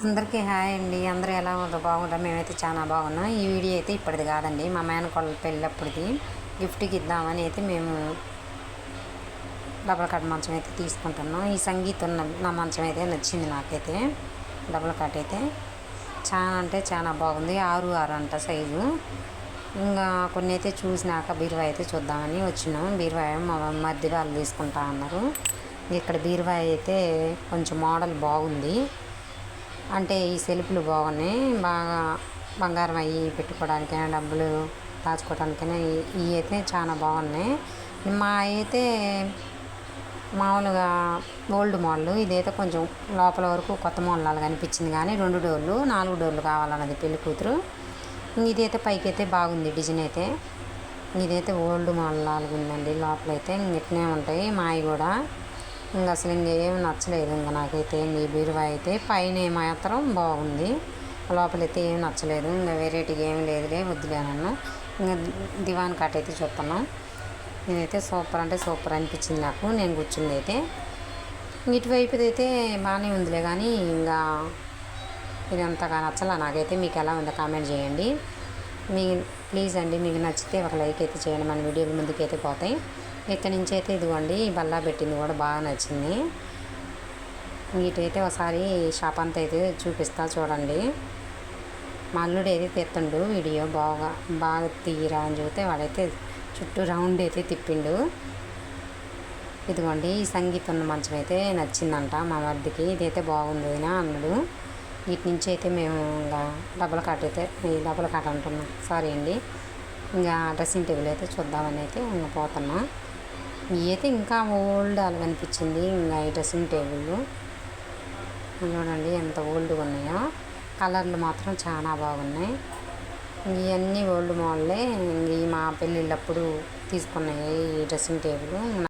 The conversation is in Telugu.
అందరికీ హాయ్ అండి. అందరూ ఎలా ఉందో బాగుంటారు. మేమైతే చాలా బాగున్నాం. ఈ వీడియో అయితే ఇప్పటిది కాదండి, మా మేనకోళ్ళ పెళ్ళప్పుడుది గిఫ్ట్కి ఇద్దామని అయితే మేము డబల్ కాట్ మంచం అయితే తీసుకుంటున్నాం. ఈ సంగీతం ఉన్న నా మంచం అయితే నచ్చింది నాకైతే. డబల్ కాట్ అయితే చాలా అంటే చాలా బాగుంది. 6 అంట సైజు. ఇంకా కొన్ని అయితే చూసినాక బీరువా అయితే చూద్దామని వచ్చినాం. బీరువా మా మధ్య వాళ్ళు తీసుకుంటా అన్నారు. ఇక్కడ బీరువా అయితే కొంచెం మోడల్ బాగుంది. అంటే ఈ సెల్ఫ్లు బాగున్నాయి, బాగా బంగారం అవి పెట్టుకోవడానికైనా డబ్బులు దాచుకోవడానికైనా ఇవి అయితే చాలా బాగున్నాయి. మా అయితే మామూలుగా ఓల్డ్ మోడల్, ఇదైతే కొంచెం లోపల వరకు కొత్త మోడల్ లాగా అనిపించింది. కానీ 2 డోర్లు 4 డోర్లు కావాలన్నది పెళ్లి కూతురు. ఇదైతే పైకి అయితే బాగుంది డిజైన్ అయితే. ఇదైతే ఓల్డ్ మోడల్ లాగా ఉందండి. లోపలైతే ఇట్నే ఉంటాయి మావి కూడా. ఇంకా అసలు ఇంకేమి నచ్చలేదు ఇంకా నాకైతే. ఈ బీరువా అయితే పైన మాత్రం బాగుంది, లోపలైతే ఏమి నచ్చలేదు. ఇంకా వెరైటీగా ఏమి లేదులే వద్దులే నన్ను. ఇంకా దివాన్ కాట్ అయితే చూస్తున్నాం. ఇదైతే సూపర్ అంటే సూపర్ అనిపించింది నాకు. నేను కూర్చుంది అయితే ఇటువైపు అయితే బాగానే ఉందిలే, కానీ ఇంకా ఇది అంతగా నచ్చలా నాకైతే. మీకు ఎలా ఉందో కామెంట్ చేయండి. మీ ప్లీజ్ అండి, మీకు నచ్చితే ఒక లైక్ అయితే చేయండి. మన వీడియోలు ముందుకైతే పోతాయి. ఇక్కడ నుంచి అయితే ఇదిగోండి బల్లా పెట్టింది కూడా బాగా నచ్చింది. వీటైతే ఒకసారి షాప్ అంతా అయితే చూపిస్తా చూడండి. మా అల్లుడు అయితే తెత్తుండు వీడియో, బాగా తీయరా అని చూస్తే వాడైతే చుట్టూ రౌండ్ అయితే తిప్పిండు. ఇదిగోండి ఈ సంగీతం ఉన్న మంచం అయితే నచ్చిందంట మా మరిదికి. ఇదైతే బాగుంది అన్నాడు. వీటి నుంచి అయితే మేము ఇంకా డబుల్ కాట్ అయితే, ఈ డబుల్ కాట్ అంటున్నాం సారీ అండి, ఇంకా డ్రెస్సింగ్ టేబుల్ అయితే చూద్దామని అయితే ఇంకా పోతున్నాం. ఇవి అయితే ఇంకా ఓల్డ్ అలాగ అనిపించింది. ఇంకా ఈ డ్రెస్సింగ్ టేబుల్ చూడండి ఎంత ఓల్డ్గా ఉన్నాయో. కలర్లు మాత్రం చాలా బాగున్నాయి. ఇవన్నీ ఓల్డ్ మోడలే. ఈ మా పెళ్ళిళ్ళప్పుడు తీసుకున్నాయి ఈ డ్రెస్సింగ్ టేబుల్.